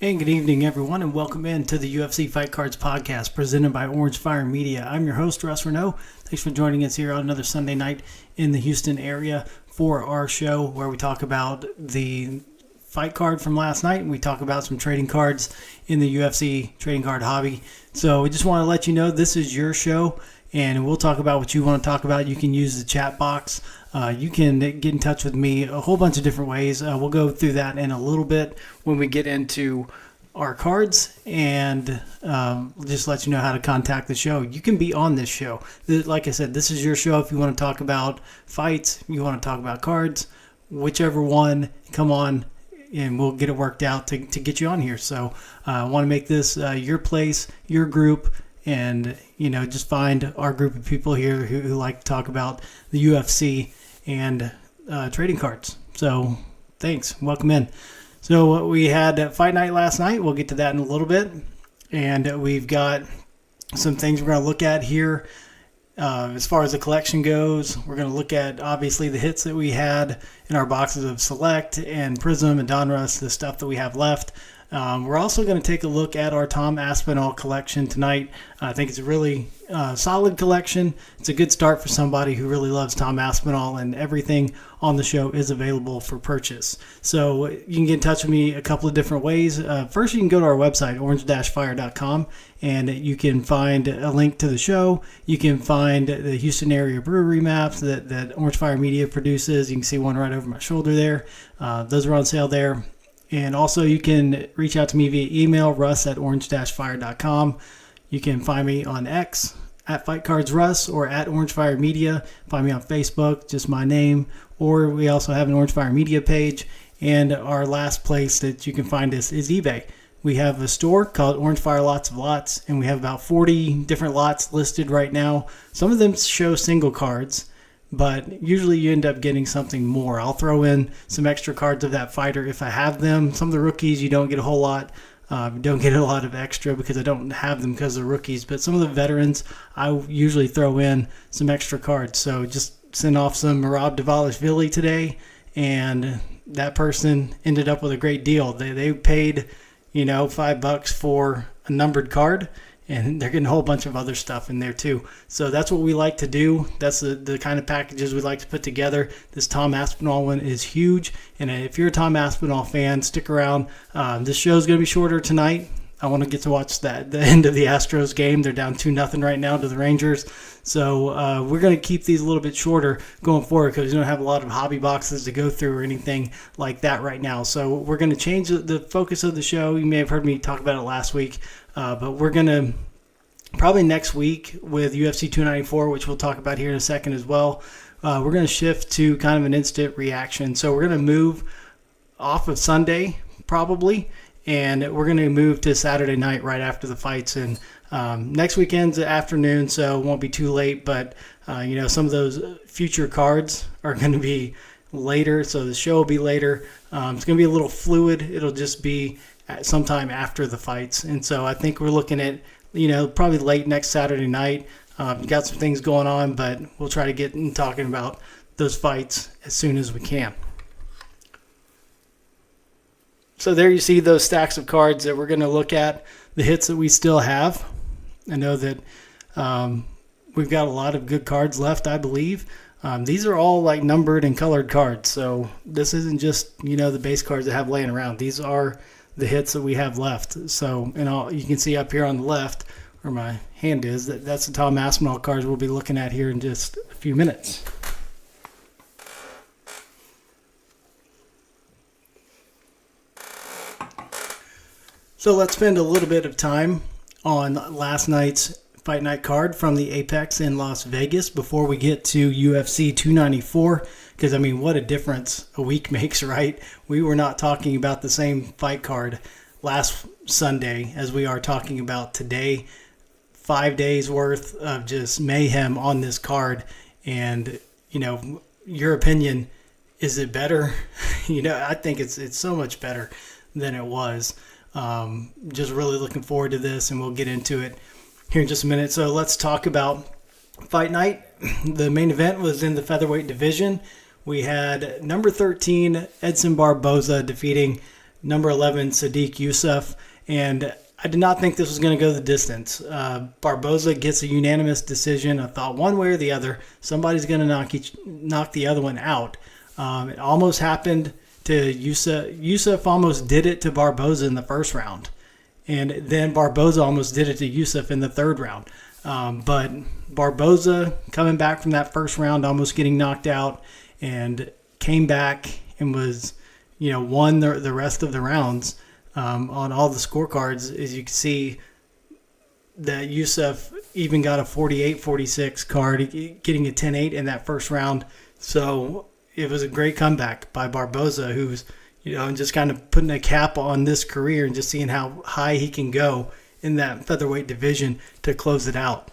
And good evening, everyone, and welcome in to the UFC Fight Cards podcast presented by Orange Fire Media. I'm your host, Russ Renault. Thanks for joining us here on another Sunday night in the Houston area for our show where we talk about the fight card from last night and we talk about some trading cards in the UFC trading card hobby. So we just want to let you know this is your show and we'll talk about what you want to talk about. You can use the chat box. You can get in touch with me a whole bunch of different ways. We'll go through that in a little bit when we get into our cards and just let you know how to contact the show. You can be on this show. Like I said, this is your show. If you want to talk about fights, you want to talk about cards, whichever one, come on and we'll get it worked out to get you on here. So I want to make this your place, your group, and just find our group of people here who like to talk about the UFC and trading cards. So thanks. Welcome in. So we had fight night last night. We'll get to that in a little bit. And we've got some things we're going to look at here. As far as the collection goes, we're going to look at, obviously, the hits that we had in our boxes of Select and Prism and Donruss, the stuff that we have left. We're also going to take a look at our Tom Aspinall collection tonight. I think it's a really solid collection. It's a good start for somebody who really loves Tom Aspinall, and everything on the show is available for purchase. So you can get in touch with me a couple of different ways. First, you can go to our website, orange-fire.com, and you can find a link to the show. You can find the Houston area brewery maps that Orange Fire Media produces. You can see one right over my shoulder there. Those are on sale there. And also you can reach out to me via email, russ@orange-fire.com. You can find me on X at FightCardsRuss or at Orange Fire Media. Find me on Facebook, just my name. Or we also have an Orange Fire Media page. And our last place that you can find us is eBay. We have a store called Orange Fire Lots of Lots, and we have about 40 different lots listed right now. Some of them show single cards, but usually you end up getting something more. I'll throw in some extra cards of that fighter if I have them. Some of the rookies you don't get a whole lot. Don't get a lot of extra because I don't have them because they're rookies. But some of the veterans, I usually throw in some extra cards. So just send off some Marab Davalishvili today, and that person ended up with a great deal. They paid, $5 for a numbered card, and they're getting a whole bunch of other stuff in there too. So that's what we like to do. That's the kind of packages we like to put together. This Tom Aspinall one is huge. And if you're a Tom Aspinall fan, stick around. This show's going to be shorter tonight. I want to get to watch the end of the Astros game. They're down 2-0 right now to the Rangers. So we're going to keep these a little bit shorter going forward because we don't have a lot of hobby boxes to go through or anything like that right now. So we're going to change the focus of the show. You may have heard me talk about it last week. But we're going to probably next week with UFC 294, which we'll talk about here in a second as well. We're going to shift to kind of an instant reaction. So we're going to move off of Sunday probably, and we're going to move to Saturday night right after the fights. And next weekend's afternoon, so it won't be too late. But, some of those future cards are going to be later, so the show will be later. It's going to be a little fluid. It'll just be sometime after the fights. And so I think we're looking at, probably late next Saturday night. Got some things going on, but we'll try to get in talking about those fights as soon as we can. So there you see those stacks of cards that we're going to look at, the hits that we still have. I know that we've got a lot of good cards left, I believe. These are all like numbered and colored cards. So this isn't just, the base cards that have laying around. These are the hits that we have left. So, you can see up here on the left where my hand is, that's the Tom Aspinall cards we'll be looking at here in just a few minutes. So let's spend a little bit of time on last night's Fight Night card from the Apex in Las Vegas before we get to UFC 294. Because, what a difference a week makes, right? We were not talking about the same fight card last Sunday as we are talking about today. 5 days worth of just mayhem on this card. And, your opinion, is it better? I think it's so much better than it was. Just really looking forward to this, and we'll get into it here in just a minute. So let's talk about Fight Night. The main event was in the featherweight division. We had number 13 Edson Barboza defeating number 11, Sadiq Yusuff. And I did not think this was going to go the distance. Barboza gets a unanimous decision. I thought one way or the other, somebody's going to knock the other one out. It almost happened to Yusuff. Yusuff almost did it to Barboza in the first round. And then Barboza almost did it to Yusuff in the third round. But Barboza coming back from that first round, almost getting knocked out, and came back and was, won the rest of the rounds. On all the scorecards, as you can see, that Yusuff even got a 48-46 card, getting a 10-8 in that first round. So it was a great comeback by Barboza, who's, just kind of putting a cap on this career and just seeing how high he can go in that featherweight division to close it out.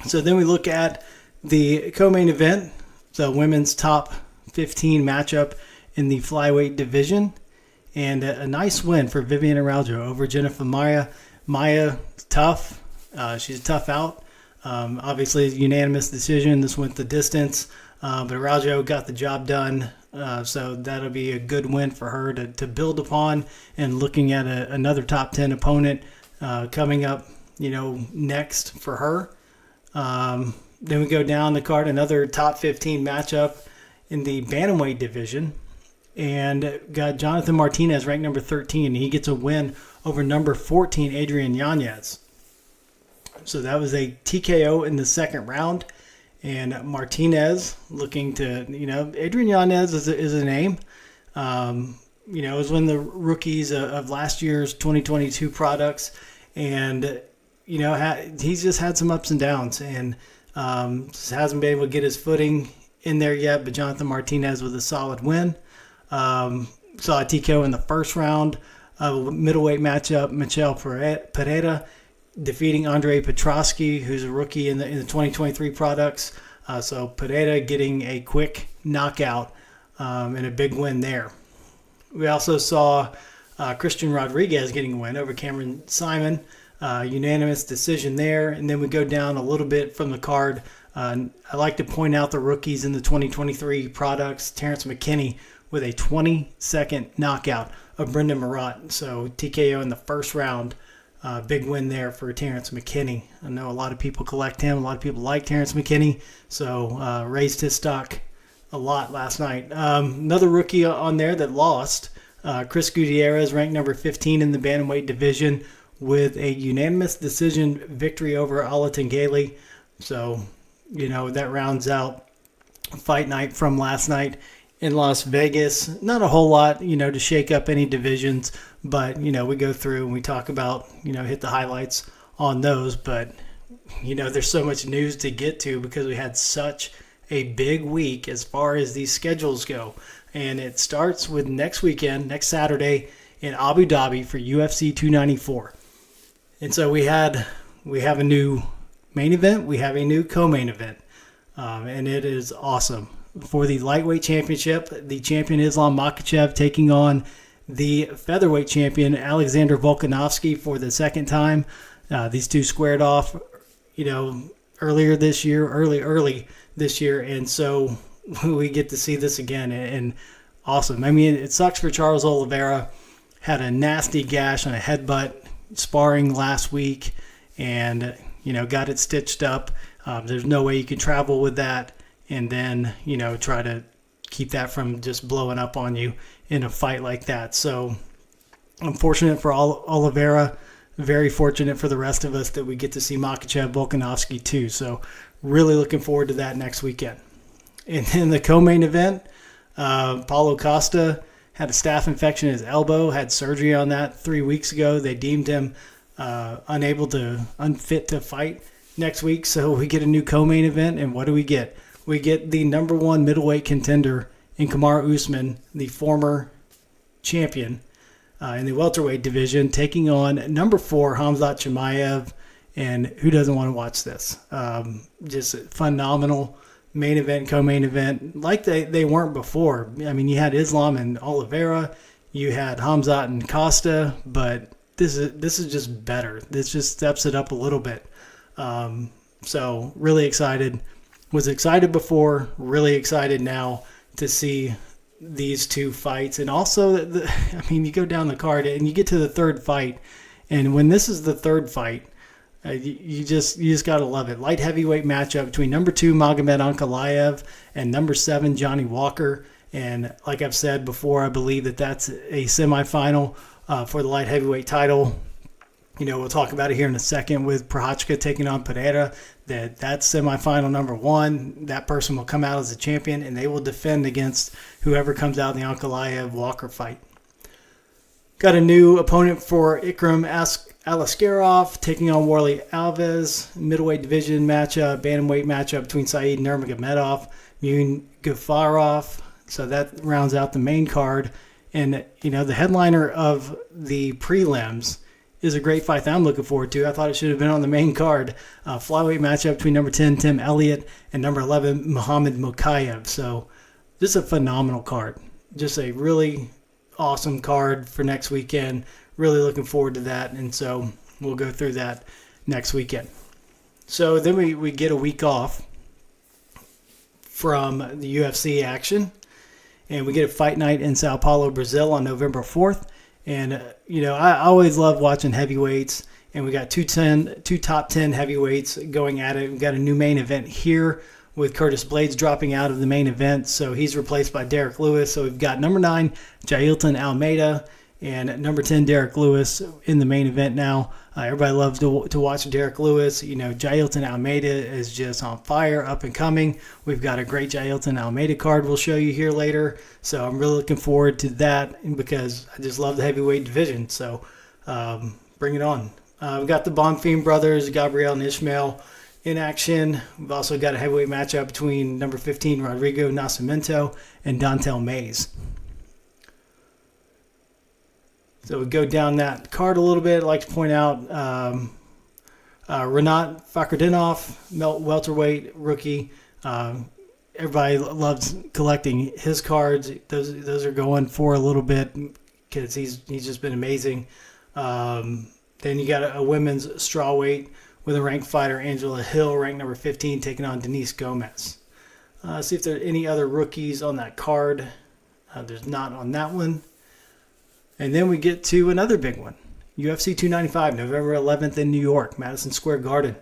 So then we look at the co-main event, the women's top 15 matchup in the flyweight division, and a nice win for Viviane Araújo over Jennifer Maia. Maia, tough. She's a tough out. Obviously, unanimous decision. This went the distance, but Araújo got the job done. So that'll be a good win for her to build upon, and looking at another top 10 opponent coming up, next for her. Then we go down the card, another top 15 matchup in the bantamweight division, and got Jonathan Martinez ranked number 13. He gets a win over number 14, Adrian Yanez. So that was a TKO in the second round, and Martinez looking to, Adrian Yanez is a name. It was one of the rookies of last year's 2022 products, and he's just had some ups and downs, and just hasn't been able to get his footing in there yet. But Jonathan Martinez with a solid win. Saw a TKO in the first round of a middleweight matchup. Michel Pereira defeating Andre Petrosky, who's a rookie in the 2023 products. So Pereira getting a quick knockout and a big win there. We also saw Christian Rodriguez getting a win over Cameron Simon. Unanimous decision there. And then we go down a little bit from the card. I like to point out the rookies in the 2023 products. Terrence McKinney with a 20-second knockout of Brendan Marat. So TKO in the first round. Big win there for Terrence McKinney. I know a lot of people collect him. A lot of people like Terrence McKinney. So raised his stock a lot last night. Another rookie on there that lost. Chris Gutierrez ranked number 15 in the bantamweight division, with a unanimous decision victory over Alatengele. So, that rounds out fight night from last night in Las Vegas. Not a whole lot, to shake up any divisions, but, we go through and we talk about, hit the highlights on those. But, there's so much news to get to because we had such a big week as far as these schedules go. And it starts with next weekend, next Saturday in Abu Dhabi for UFC 294. And so we have a new main event. We have a new co-main event. And it is awesome. For the lightweight championship, the champion Islam Makhachev taking on the featherweight champion Alexander Volkanovski for the second time. These two squared off, early this year. And so we get to see this again, and awesome. I mean, it sucks for Charles Oliveira. Had a nasty gash on a headbutt sparring last week, and got it stitched up. There's no way you can travel with that and then try to keep that from just blowing up on you in a fight like that. So unfortunate for Oliveira, very fortunate for the rest of us that we get to see Makhachev Volkanovski too. So really looking forward to that next weekend. And then the co-main event, Paulo Costa had a staph infection in his elbow, had surgery on that 3 weeks ago. They deemed him unfit to fight next week. So we get a new co-main event, and what do we get? We get the number one middleweight contender in Kamaru Usman, the former champion in the welterweight division, taking on number 4 Khamzat Chimaev. And who doesn't want to watch this? Just phenomenal main event, co-main event, like they weren't before. I mean, you had Islam and Oliveira, you had Khamzat and Costa, but this is just better. This just steps it up a little bit. So really excited Was excited before, really excited now to see these two fights. And also, you go down the card and you get to the third fight. And when this is the third fight, you just got to love it. Light heavyweight matchup between number 2 Magomed Ankalaev and number 7 Johnny Walker. And like I've said before, I believe that that's a semifinal for the light heavyweight title. We'll talk about it here in a second with Prochazka taking on Pereira. That's semifinal number 1. That person will come out as a champion, and they will defend against whoever comes out in the Ankalaev-Walker fight. Got a new opponent for Ikram Alaskarov taking on Warley Alves. Middleweight division matchup, bantamweight matchup between Saeed Nurmagomedov, Mun Gafarov. So that rounds out the main card. And, the headliner of the prelims is a great fight that I'm looking forward to. I thought it should have been on the main card. Flyweight matchup between number 10, Tim Elliott, and number 11, Muhammad Mokaev. So just a phenomenal card. Just a really awesome card for next weekend. Really looking forward to that. And so we'll go through that next weekend. So then we get a week off from the UFC action. And we get a fight night in Sao Paulo, Brazil on November 4th. And, I always love watching heavyweights. And we got two top 10 heavyweights going at it. We've got a new main event here with Curtis Blades dropping out of the main event. So he's replaced by Derek Lewis. So we've got number 9, Jailton Almeida, and number 10, Derek Lewis in the main event now. Everybody loves to watch Derek Lewis. Jailton Almeida is just on fire, up and coming. We've got a great Jailton Almeida card we'll show you here later. So I'm really looking forward to that because I just love the heavyweight division. So bring it on. We've got the Bonfim brothers, Gabriel and Ishmael, in action. We've also got a heavyweight matchup between number 15, Rodrigo Nascimento, and Dontel Mays. So we go down that card a little bit. I'd like to point out Renat Fakhretdinov, welterweight rookie. Everybody loves collecting his cards. Those are going for a little bit because he's just been amazing. Then you got a women's strawweight with a ranked fighter, Angela Hill, ranked number 15, taking on Denise Gomez. See if there are any other rookies on that card. There's not on that one. And then we get to another big one. UFC 295, November 11th in New York, Madison Square Garden.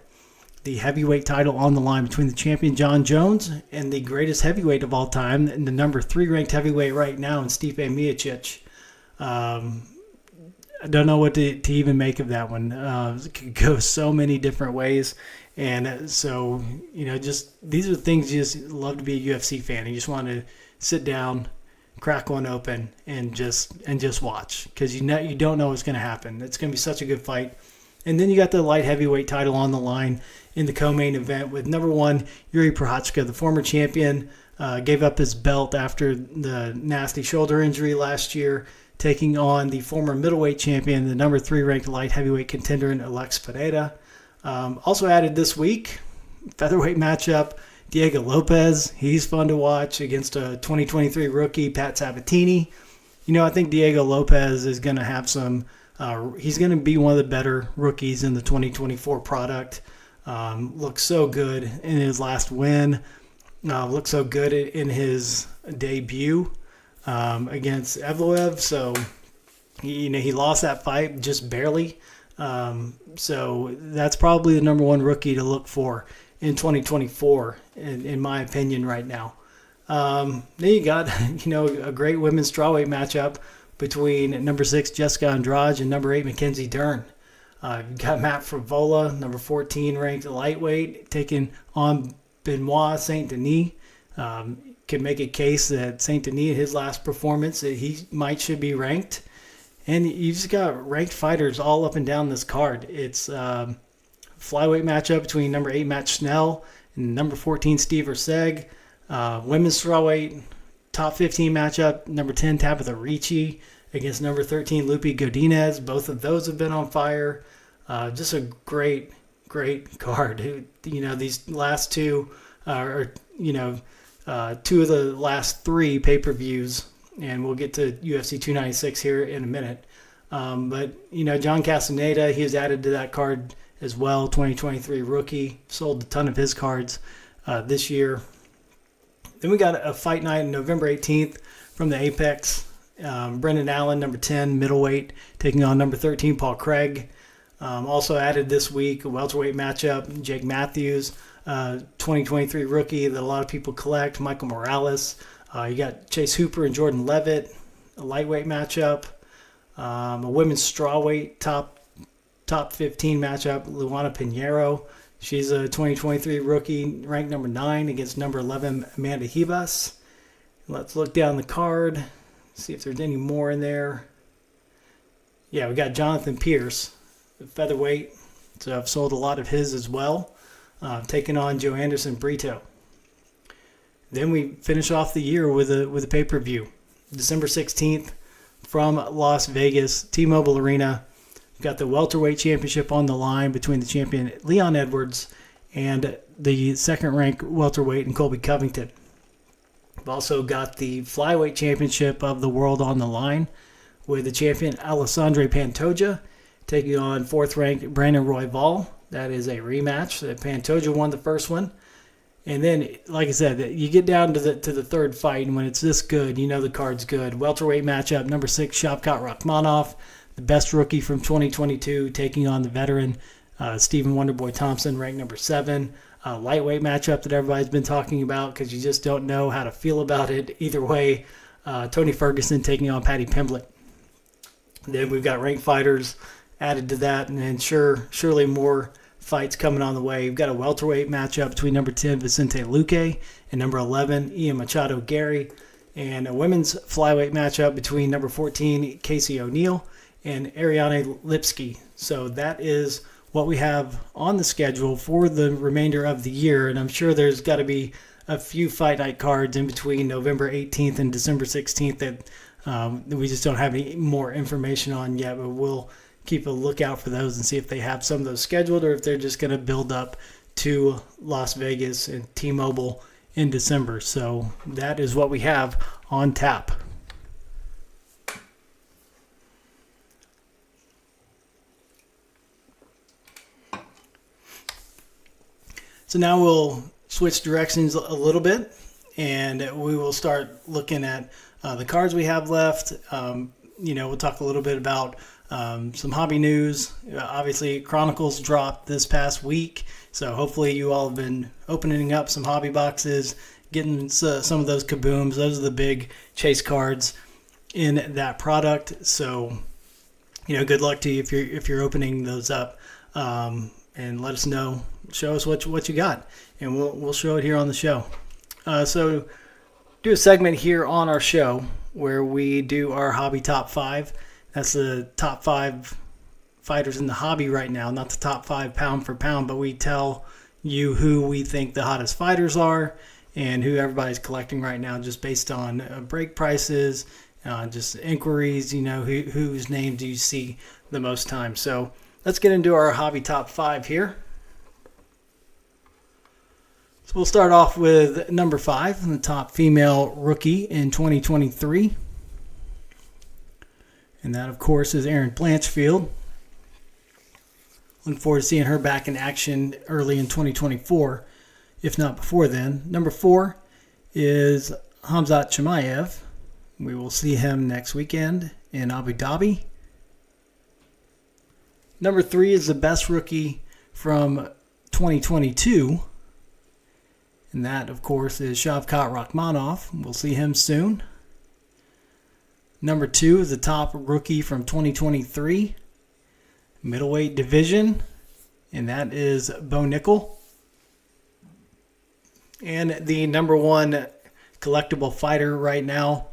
The heavyweight title on the line between the champion John Jones and the greatest heavyweight of all time, and the number 3 ranked heavyweight right now, in Stipe Miocic. I don't know what to even make of that one. It could go so many different ways. And so, just these are things you just love to be a UFC fan. You just want to sit down, crack one open, and just watch, because you don't know what's going to happen. It's going to be such a good fight. And then you got the light heavyweight title on the line in the co-main event with number 1 Yuri Prochazka, the former champion, gave up his belt after the nasty shoulder injury last year, taking on the former middleweight champion, the number 3 ranked light heavyweight contender, Alex Pereira. Also added this week, featherweight matchup, Diego Lopez. He's fun to watch against a 2023 rookie, Pat Sabatini. I think Diego Lopez is going to have some he's going to be one of the better rookies in the 2024 product. Looks so good in his last win. Looked so good in his debut against Evloev. So, he lost that fight just barely. So that's probably the number 1 rookie to look for in 2024, in my opinion, right now. Then you got, a great women's strawweight matchup between number 6 Jessica Andrade and number 8 Mackenzie Dern. You got Matt Favola, number 14 ranked lightweight, taking on Benoit Saint Denis. Can make a case that Saint Denis, his last performance, that he should be ranked. And you just got ranked fighters all up and down this card. It's flyweight matchup between number 8 Matt Schnell and number 14 Steve Erseg. Women's strawweight top 15 matchup, number 10 Tabitha Ricci against number 13 Lupe Godinez. Both of those have been on fire. Just a great card. These last two are two of the last 3 pay-per-views, and we'll get to UFC 296 here in a minute. But John Castaneda, he was added to that card as well, 2023 rookie, sold a ton of his cards. this year. Then we got a fight night on November 18th from the Apex. Brendan Allen, number 10, middleweight, taking on number 13, Paul Craig. Also added this week, a welterweight matchup, Jake Matthews, 2023 rookie that a lot of people collect, Michael Morales. You got Chase Hooper and Jordan Levitt, a lightweight matchup. A women's strawweight top 15 matchup, Luana Pinheiro. She's a 2023 rookie, ranked number 9 against number 11, Amanda Ribas. Let's look down the card, see if there's any more in there. Yeah, we got Jonathan Pierce, the featherweight. So I've sold a lot of his as well, taking on Joe Anderson Brito. Then we finish off the year with a pay-per-view, December 16th from Las Vegas, T-Mobile Arena. We've got the welterweight championship on the line between the champion Leon Edwards and the second-ranked welterweight in Colby Covington. We've also got the flyweight championship of the world on the line with the champion Alessandro Pantoja taking on fourth-ranked Brandon Royval. That is a rematch. Pantoja won the first one. And then, like I said, you get down to the third fight, and when it's this good, you know the card's good. Welterweight matchup, number 6, Shavkat Rakhmonov, the best rookie from 2022, taking on the veteran Stephen Wonderboy Thompson, ranked number 7. Lightweight matchup that everybody's been talking about because you just don't know how to feel about it. Either way, Tony Ferguson taking on Paddy Pimblett. Then we've got ranked fighters added to that, and then surely more fights coming on the way. We've got a welterweight matchup between number 10, Vicente Luque, and number 11, Ian Machado Gary, and a women's flyweight matchup between number 14, Casey O'Neill, and Ariane Lipsky. So that is what we have on the schedule for the remainder of the year, and I'm sure there's got to be a few fight night cards in between November 18th and December 16th that we just don't have any more information on yet, but we'll keep a lookout for those and see if they have some of those scheduled or if they're just going to build up to Las Vegas and T-Mobile in December. So that is what we have on tap. So now we'll switch directions a little bit, and we will start looking at the cards we have left. We'll talk a little bit about some hobby news. Obviously, Chronicles dropped this past week, so hopefully you all have been opening up some hobby boxes, getting some of those kabooms. Those are the big chase cards in that product. So, good luck to you if you're opening those up, and let us know. Show us what you got, and we'll show it here on the show. So, do a segment here on our show where we do our hobby top 5. That's the top 5 fighters in the hobby right now, not the top 5 pound for pound, but we tell you who we think the hottest fighters are and who everybody's collecting right now just based on break prices, just inquiries, whose name do you see the most time. So let's get into our hobby top 5 here. So we'll start off with number 5, the top female rookie in 2023. And that, of course, is Erin Blanchfield. Looking forward to seeing her back in action early in 2024, if not before then. Number 4 is Khamzat Chimaev. We will see him next weekend in Abu Dhabi. Number 3 is the best rookie from 2022. And that, of course, is Shavkat Rakhmonov. We'll see him soon. Number 2 is the top rookie from 2023, middleweight division, and that is Bo Nickel. And the number 1 collectible fighter right now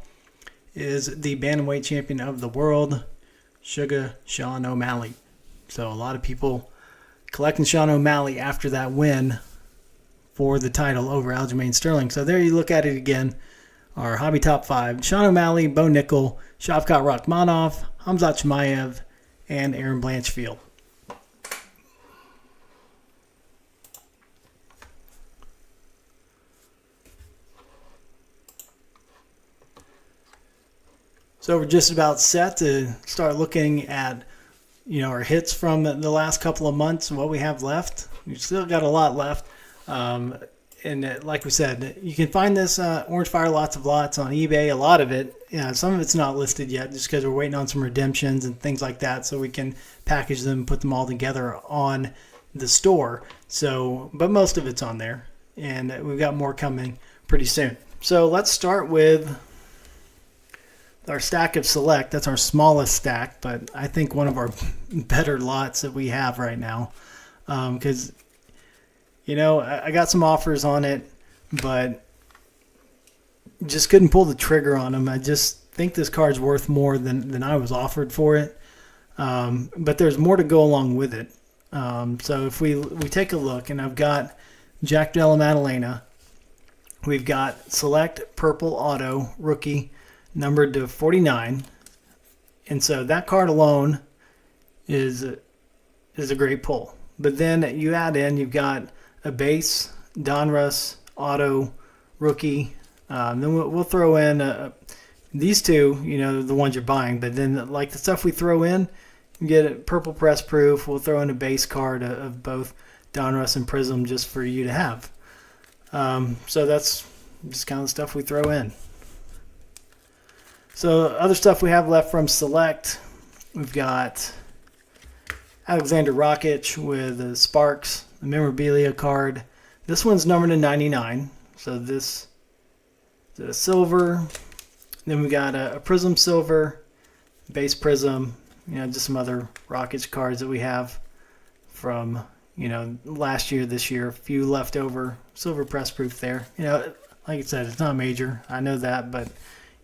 is the bantamweight champion of the world, Sugar Sean O'Malley. So a lot of people collecting Sean O'Malley after that win for the title over Aljamain Sterling. So there you look at it again. Our hobby top 5, Sean O'Malley, Bo Nickel, Shavkat Rakhmonov, Khamzat Chimaev, and Erin Blanchfield. So we're just about set to start looking at, our hits from the last couple of months and what we have left. We've still got a lot left. And And like we said, you can find this Orange Fire Lots of Lots on eBay. A lot of it, some of it's not listed yet just because we're waiting on some redemptions and things like that so we can package them and put them all together on the store. So, but most of it's on there. And we've got more coming pretty soon. So let's start with our stack of Select. That's our smallest stack, but I think one of our better lots that we have right now. Because I got some offers on it, but just couldn't pull the trigger on them. I just think this card's worth more than I was offered for it. But there's more to go along with it. So if we take a look, and I've got Jack Della Maddalena. We've got Select Purple Auto Rookie numbered to 49. And so that card alone is a great pull. But then you add in, you've got a base, Donruss, Auto, Rookie. Then we'll throw in these two, the ones you're buying. But then like the stuff we throw in, you get a purple press proof. We'll throw in a base card of both Donruss and Prism just for you to have. So that's just kind of the stuff we throw in. So other stuff we have left from Select, we've got Alexander Rakic with the Sparks, the memorabilia card. This one's numbered to 99. So this is a silver. Then we got a Prism silver, base Prism, just some other Rakic cards that we have from last year, this year, a few leftover silver press proof there. Like I said, it's not major. I know that, but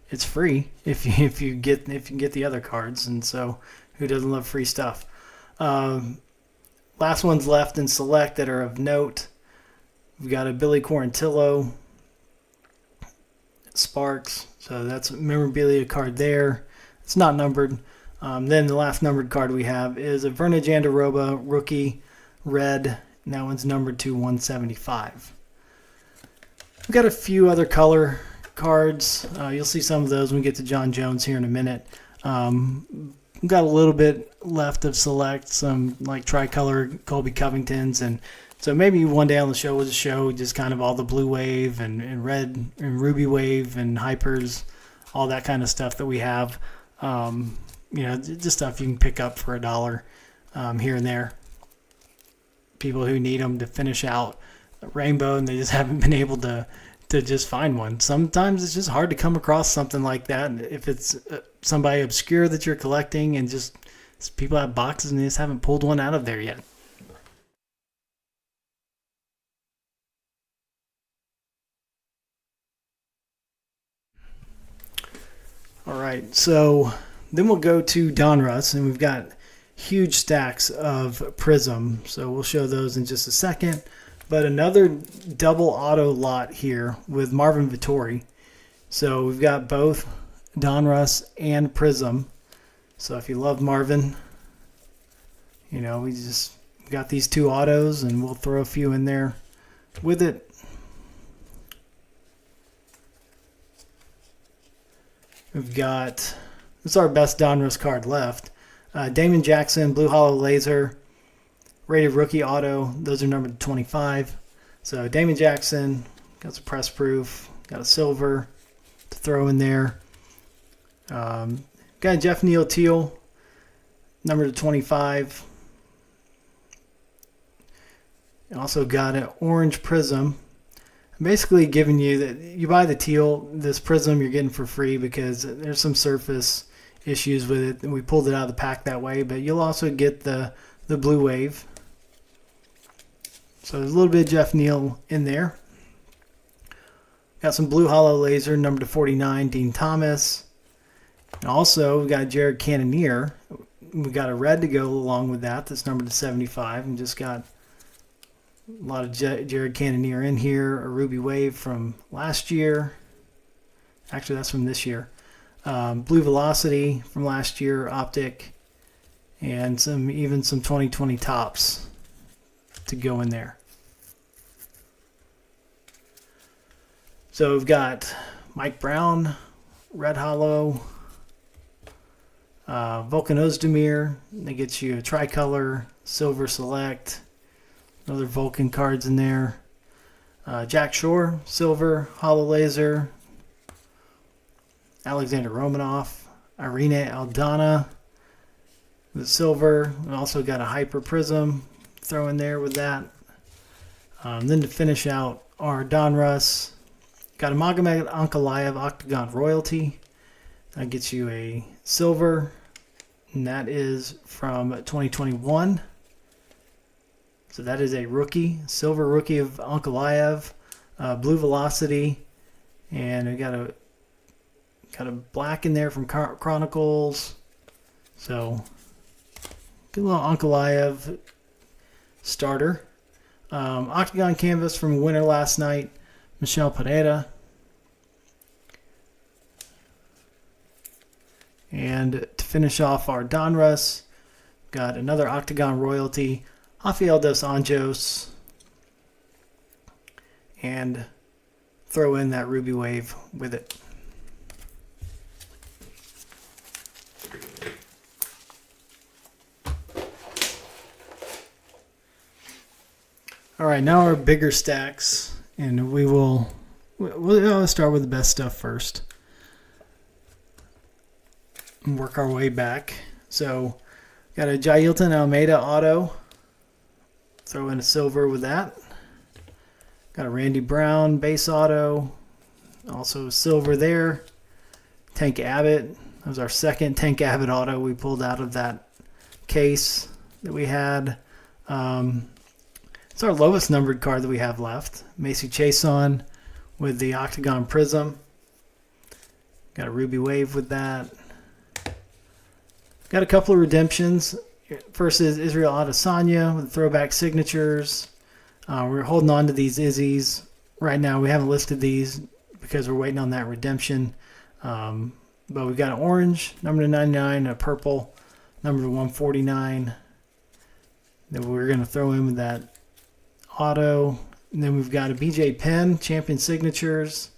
it's free if you get the other cards, and so who doesn't love free stuff? Last ones left in Select that are of note. We've got a Billy Quarantillo, Sparks, so that's a memorabilia card there. It's not numbered. Then the last numbered card we have is a Verna Jandaroba Rookie Red, and that one's numbered to 175. We've got a few other color cards. You'll see some of those when we get to John Jones here in a minute. We've got a little bit left of Select, some like tricolor Colby Covingtons, and so maybe one day on the show we'll just show just kind of all the blue wave and red and ruby wave and hypers, all that kind of stuff that we have. Just stuff you can pick up for $1 here and there. People who need them to finish out a rainbow and they just haven't been able to just find one. Sometimes it's just hard to come across something like that. And if it's somebody obscure that you're collecting and just people have boxes and they just haven't pulled one out of there yet. All right, so then we'll go to Donruss, and we've got huge stacks of Prism. So we'll show those in just a second. But another double auto lot here with Marvin Vittori. So we've got both Donruss and Prism. So if you love Marvin, we just got these two autos, and we'll throw a few in there with it. We've got, this is our best Donruss card left. Damon Jackson, Blue Hollow Laser, rated rookie auto. Those are numbered to 25. So Damon Jackson, got some press proof, got a silver to throw in there. Got Jeff Neal Teal, numbered to 25. Also got an orange Prism. I'm basically giving you that you buy the teal, this Prism you're getting for free because there's some surface issues with it, and we pulled it out of the pack that way. But you'll also get the blue wave. So there's a little bit of Jeff Neal in there. Got some Blue Hollow Laser, number to 49, Dean Thomas. And also we got Jared Cannonier. We got a red to go along with that. That's numbered to 75, and just got a lot of Jared Cannonier in here. A Ruby Wave from last year. Actually, that's from this year. Blue Velocity from last year, Optic, and even some 2020 tops to go in there. So we've got Mike Brown, Red Hollow, Vulcan Ozdemir. That gets you a tricolor, Silver Select, other Vulcan cards in there. Jack Shore, silver, hollow laser. Alexander Romanov, Irina Aldana, the silver. We also got a hyper prism throw in there with that. Then to finish out our Donruss, got a Magomed Ankalaev Octagon Royalty. That gets you a silver, and that is from 2021. So that is a rookie, silver rookie of Ankalaev, blue velocity, and we got a black in there from Chronicles. So good little Ankalaev starter. Octagon canvas from winner last night, Michelle Pereira. And to finish off our Donruss, got another Octagon royalty, Rafael dos Anjos, and throw in that Ruby Wave with it. All right, now our bigger stacks, and we'll start with the best stuff first and work our way back. So, got a Jailton Almeida auto. Throw in a silver with that. Got a Randy Brown base auto, also silver there. Tank Abbott. That was our second Tank Abbott auto we pulled out of that case that we had. It's our lowest numbered card that we have left. Macy Chason with the Octagon Prism. Got a Ruby Wave with that. Got a couple of redemptions. First is Israel Adesanya with throwback signatures. We're holding on to these Izzies. Right now we haven't listed these because we're waiting on that redemption. But we've got an orange, number to 99, a purple, number to 149. That we're going to throw in with that auto. And then we've got a BJ Penn, Champion Signatures.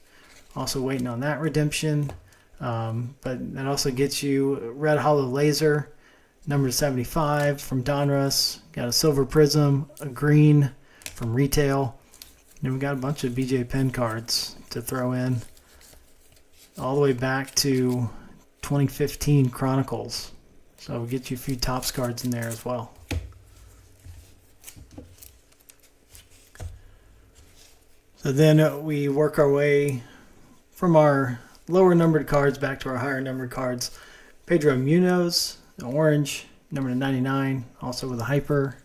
Also waiting on that redemption. But that also gets you Red Hollow Laser, number 75 from Donruss. Got a Silver Prism, a green from Retail. And we got a bunch of BJ Penn cards to throw in. All the way back to 2015 Chronicles. So we'll get you a few Topps cards in there as well. So then we work our way from our lower numbered cards back to our higher numbered cards. Pedro Munoz, the orange, number to 99, also with a hyper.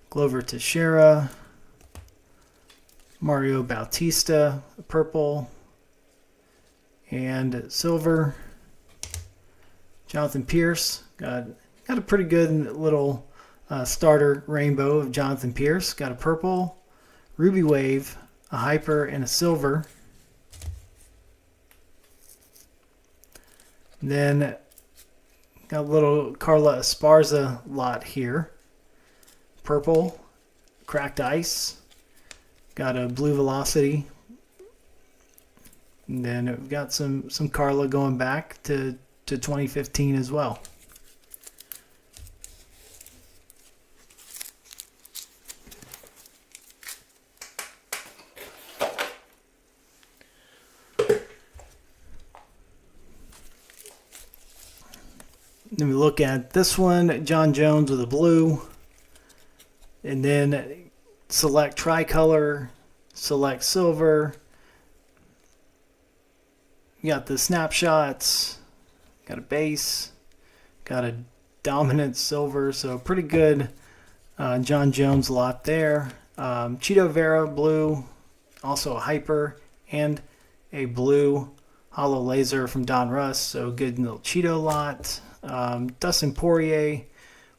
Glover Teixeira, Mario Bautista, purple and silver. Jonathan Pierce, got a pretty good little starter rainbow of Jonathan Pierce. Got a purple, Ruby Wave, a hyper, and a silver. Then got a little Carla Esparza lot here. Purple, cracked ice. Got a blue velocity. And then we've got some Carla going back to 2015 as well. Then we look at this one, John Jones with a blue. And then select tricolor, select silver. You got the snapshots, got a base, got a dominant silver, so pretty good John Jones lot there. Cheeto Vera blue, also a hyper, and a blue hollow laser from Donruss, so good little Cheeto lot. Dustin Poirier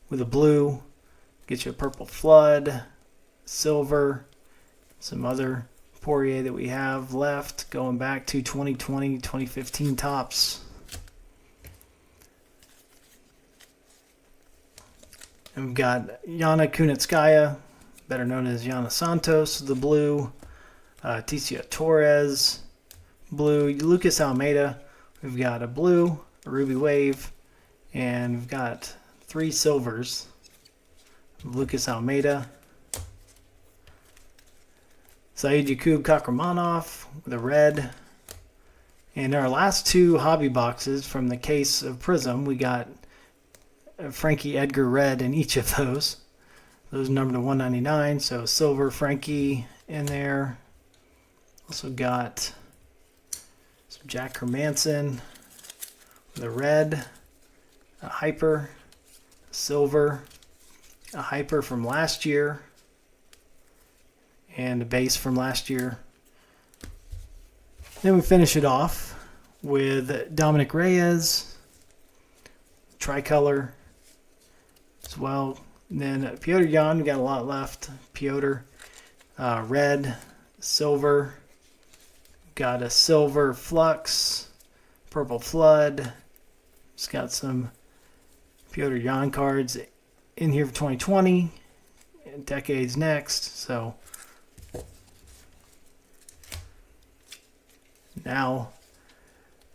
with a blue, get you a purple flood, silver, some other Poirier that we have left going back to 2020, 2015 Topps. And we've got Yana Kunitskaya, better known as Yana Santos, the blue, Ticia Torres, blue, Lucas Almeida. We've got a blue, a Ruby Wave, and we've got 3 silvers. Lucas Almeida. Saeed Yakub Kakramanov with a red. And our last two hobby boxes from the case of Prism, we got Frankie Edgar red in each of those. Those numbered to 199, so silver Frankie in there. Also got some Jack Hermanson with a red, a hyper, silver, a hyper from last year, and a base from last year. Then we finish it off with Dominic Reyes, tricolor as well. And then Piotr Jan, we got a lot left. Piotr, red, silver. Got a silver Flux, purple Flood. Just got some Piotr Jan cards in here for 2020. And Decades next. So now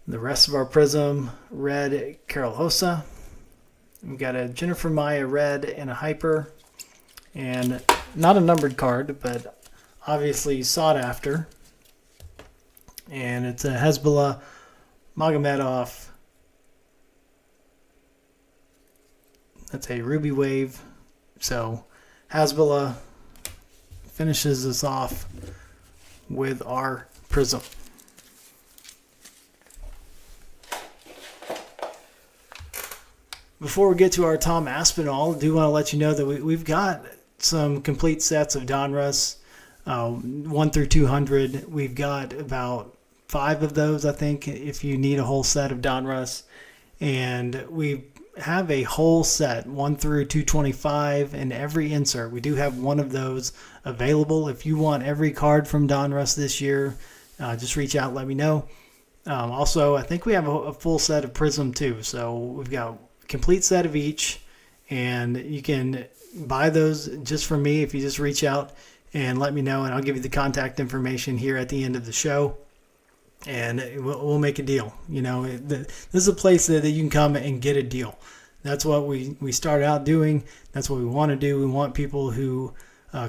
the rest of our Prism, red Carol Hossa. We've got a Jennifer Maya red and a hyper. And not a numbered card, but obviously sought after. And it's a Hezbollah Magomedov. That's a Ruby Wave. So Hezbollah finishes us off with our Prism. Before we get to our Tom Aspinall, I do want to let you know that we've got some complete sets of Donruss, 1 through 200. We've got about 5 of those, I think, if you need a whole set of Donruss. And we have a whole set, 1 through 225, in every insert. We do have one of those available. If you want every card from Donruss this year, just reach out, let me know. Also, I think we have a full set of Prism too. So we've got a complete set of each, and you can buy those just from me if you just reach out and let me know, and I'll give you the contact information here at the end of the show. And we'll make a deal. You know, this is a place that you can come and get a deal. That's what we started out doing. That's what we want to do. We want people who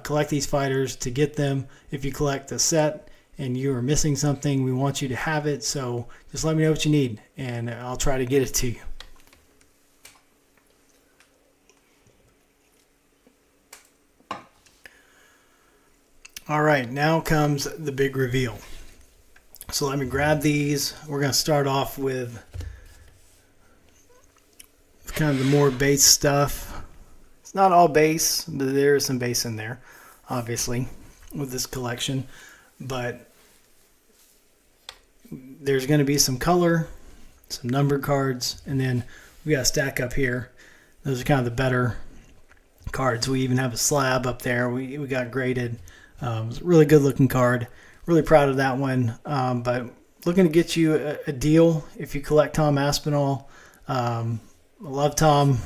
collect these fighters to get them. If you collect a set and you are missing something, we want you to have it. So just let me know what you need, and I'll try to get it to you. All right, now comes the big reveal. So let me grab these. We're going to start off with kind of the more base stuff. It's not all base, but there is some base in there, obviously, with this collection. But there's going to be some color, some numbered cards, and then we got a stack up here. Those are kind of the better cards. We even have a slab up there. We got graded. It's a really good looking card. Really proud of that one, but looking to get you a deal if you collect Tom Aspinall. I love Tom,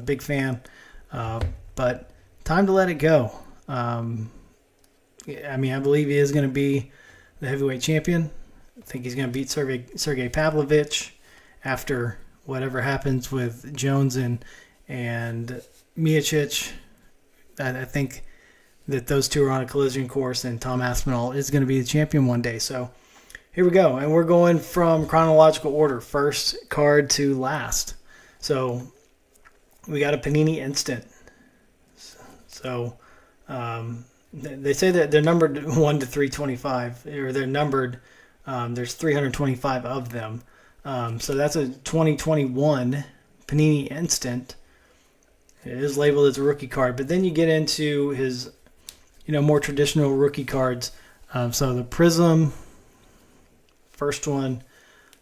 big fan, but time to let it go. I believe he is going to be the heavyweight champion. I think he's going to beat Sergey Pavlovich after whatever happens with Jones and Miocic. I think that those two are on a collision course, and Tom Aspinall is going to be the champion one day. So here we go. And we're going from chronological order, first card to last. So we got a Panini Instant. So they say that they're numbered 1 to 325, or they're numbered, there's 325 of them. So that's a 2021 Panini Instant. It is labeled as a rookie card, but then you get into his more traditional rookie cards. So the Prism, first one,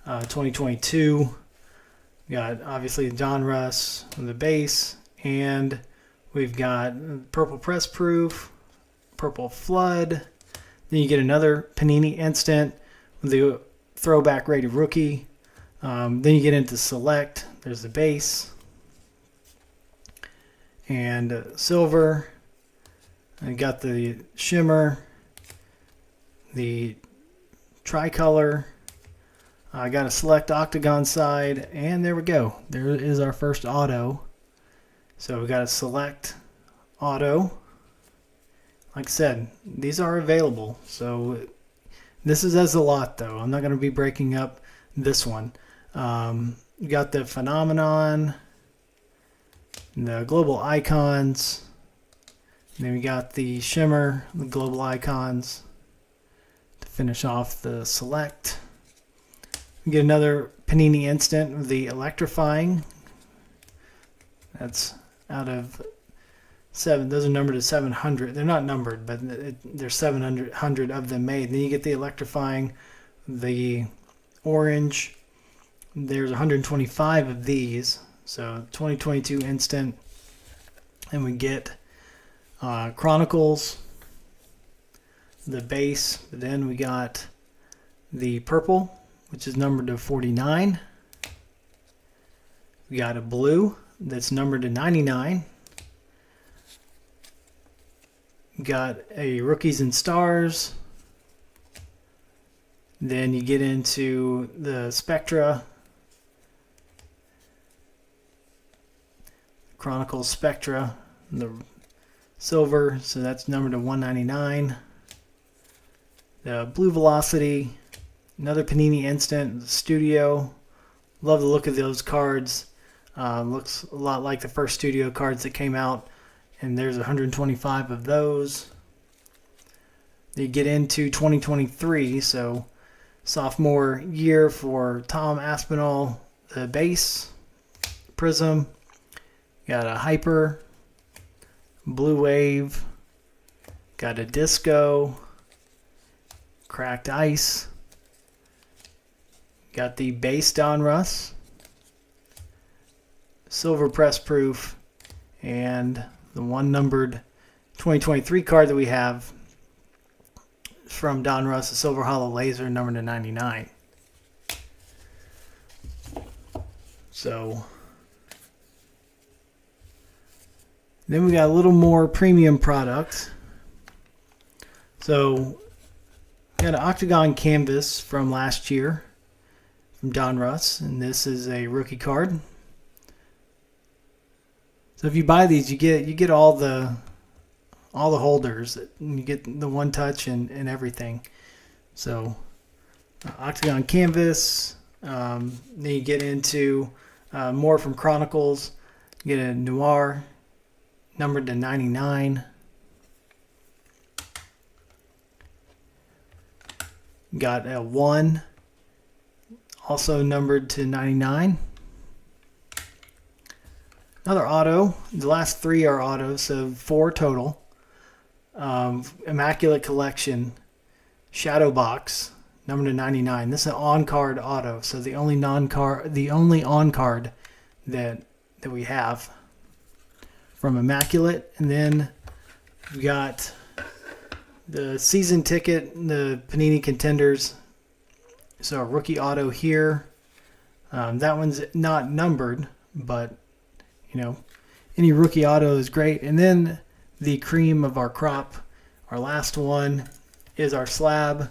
2022. We got obviously John Russ on the base, and we've got Purple Press Proof, Purple Flood. Then you get another Panini Instant with the throwback rated rookie. Then you get into Select. There's the base and silver. I got the shimmer, the tricolor. I got a select octagon side, and there we go. There is our first auto. So we got a select auto, like I said, these are available. So this is as a lot, though. I'm not going to be breaking up this one. You got the Phenomenon, the Global Icons, and then we got the Shimmer, the Global Icons, to finish off the Select. We get another Panini Instant, the Electrifying. That's out of 7. Those are numbered to 700. They're not numbered, but there's 700 of them made. Then you get the Electrifying, the Orange. There's 125 of these. So 2022 Instant. And we get Chronicles, the base. But then we got the Purple, which is numbered to 49. We got a Blue that's numbered to 99. Got a Rookies and Stars. Then you get into the Spectra, Chronicles Spectra, the Silver, so that's numbered to 199. The Blue Velocity, another Panini Instant, the Studio. Love the look of those cards. Looks a lot like the first Studio cards that came out. And there's 125 of those. You get into 2023, so sophomore year for Tom Aspinall, the base, Prism. Got a Hyper, Blue Wave, got a Disco, Cracked Ice, got the base Donruss, Silver Press Proof, and the one numbered 2023 card that we have from Donruss, the Silver Hollow Laser, numbered to 99. So then we got a little more premium product. So we got an Octagon Canvas from last year from Donruss, and this is a rookie card. So if you buy these, you get all the holders. You get the one touch and everything. So Octagon Canvas. Then you get into more from Chronicles. You get a Noir, numbered to 99. Got a 1, also numbered to 99. Another auto. The last 3 are autos, so 4 total. Immaculate Collection, Shadow Box, numbered to 99. This is an on-card auto, so the only on-card that we have from Immaculate. And then we got the season ticket, the Panini Contenders. So a rookie auto here. That one's not numbered, but you know, any rookie auto is great. And then the cream of our crop, our last one, is our slab.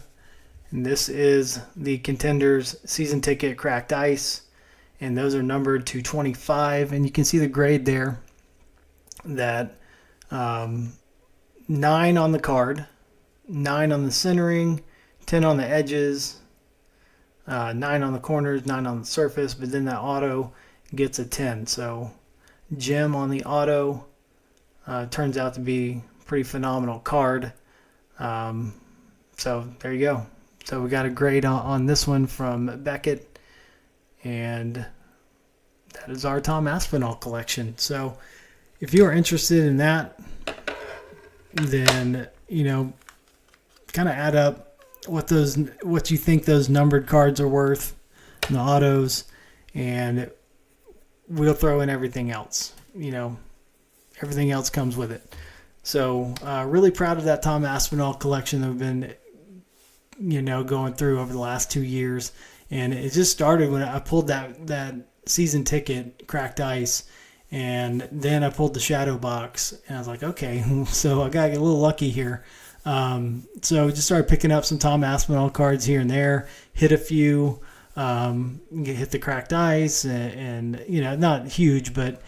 And this is the Contenders season ticket Cracked Ice. And those are numbered to 25. And you can see the grade there that 9 on the card, 9 on the centering, 10 on the edges, 9 on the corners, 9 on the surface. But then that auto gets a 10. So gem on the auto. Turns out to be a pretty phenomenal card. So there you go. So we got a grade on this one from Beckett. And that is our Tom Aspinall collection. So if you are interested in that, then, you know, kind of add up what you think those numbered cards are worth, and the autos, and we'll throw in everything else. You know, everything else comes with it. So really proud of that Tom Aspinall collection that we've been, you know, going through over the last 2 years. And it just started when I pulled that season ticket, Cracked Ice, and then I pulled the Shadow Box, and I was like, okay, so I got to get a little lucky here. So just started picking up some Tom Aspinall cards here and there, hit a few, hit the Cracked Ice, and you know, not huge, but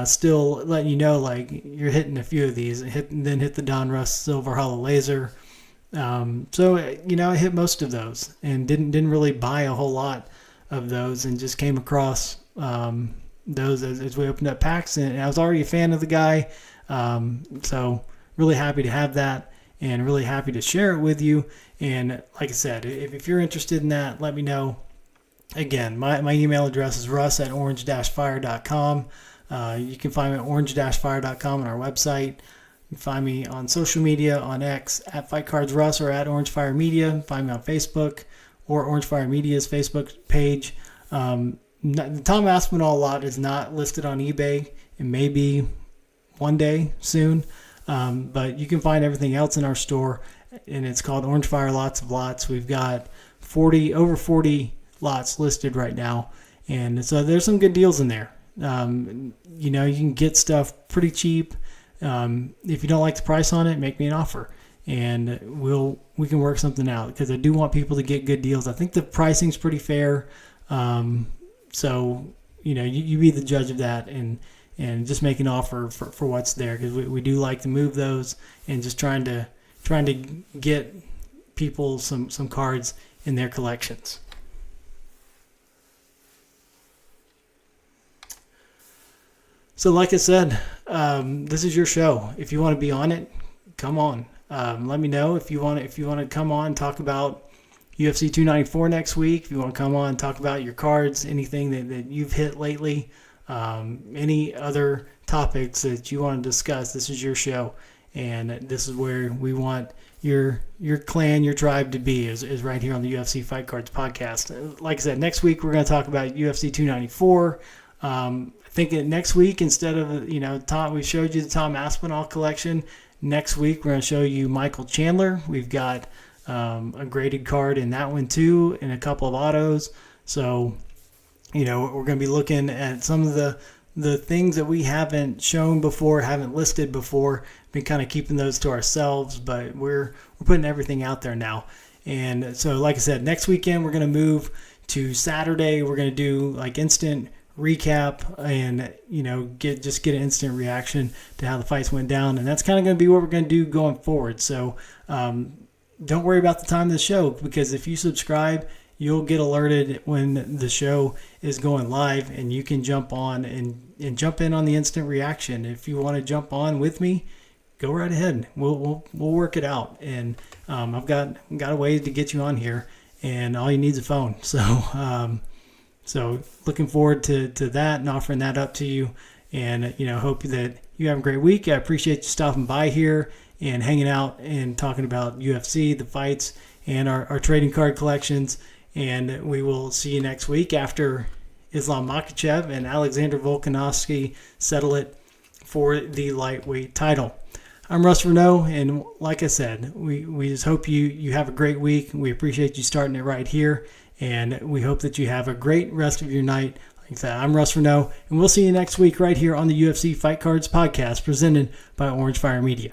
still letting you know, like, you're hitting a few of these. Then hit the Don Russ Silver Hollow Laser. So I hit most of those and didn't really buy a whole lot of those, and just came across those as we opened up packs, and I was already a fan of the guy. So really happy to have that, and really happy to share it with you. And like I said, if you're interested in that, let me know. Again, my email address is russ@orange-fire.com. You can find me at orange-fire.com on our website. You can find me on social media, on X at FightCardsRuss or at Orange Fire Media. Find me on Facebook or Orange Fire Media's Facebook page. The Tom Aspinall lot is not listed on eBay. It may be one day soon, but you can find everything else in our store, and it's called Orange Fire Lots of Lots. We've got over 40 lots listed right now, and so there's some good deals in there. You can get stuff pretty cheap. If you don't like the price on it, make me an offer, and we can work something out, because I do want people to get good deals. I think the pricing's pretty fair. So you be the judge of that, and just make an offer for what's there, because we do like to move those, and just trying to get people some cards in their collections. So like I said, this is your show. If you want to be on it, come on. Let me know if you want to come on, talk about UFC 294 next week. If you want to come on and talk about your cards, anything that you've hit lately, any other topics that you want to discuss, this is your show. And this is where we want your clan, your tribe to be, is right here on the UFC Fight Cards podcast. Like I said, next week we're going to talk about UFC 294. I think that next week, instead of, we showed you the Tom Aspinall collection, next week we're going to show you Michael Chandler. We've got a graded card in that one too, and a couple of autos. So, we're going to be looking at some of the things that we haven't shown before, haven't listed before. Been kind of keeping those to ourselves, but we're putting everything out there now. And so, like I said, next weekend we're going to move to Saturday. We're going to do like instant recap, and get an instant reaction to how the fights went down, and that's kind of going to be what we're going to do going forward. So don't worry about the time of the show, because if you subscribe, you'll get alerted when the show is going live, and you can jump on and jump in on the instant reaction. If you want to jump on with me, go right ahead. We'll work it out, and I've got a way to get you on here, and all you need is a phone. So looking forward to that and offering that up to you, and hope that you have a great week. I appreciate you stopping by here and hanging out and talking about UFC, the fights, and our trading card collections. And we will see you next week after Islam Makhachev and Alexander Volkanovski settle it for the lightweight title. I'm Russ Renault, and like I said, we just hope you have a great week. We appreciate you starting it right here, and we hope that you have a great rest of your night. Like I said, I'm Russ Renault, and we'll see you next week right here on the UFC Fight Cards podcast, presented by Orange Fire Media.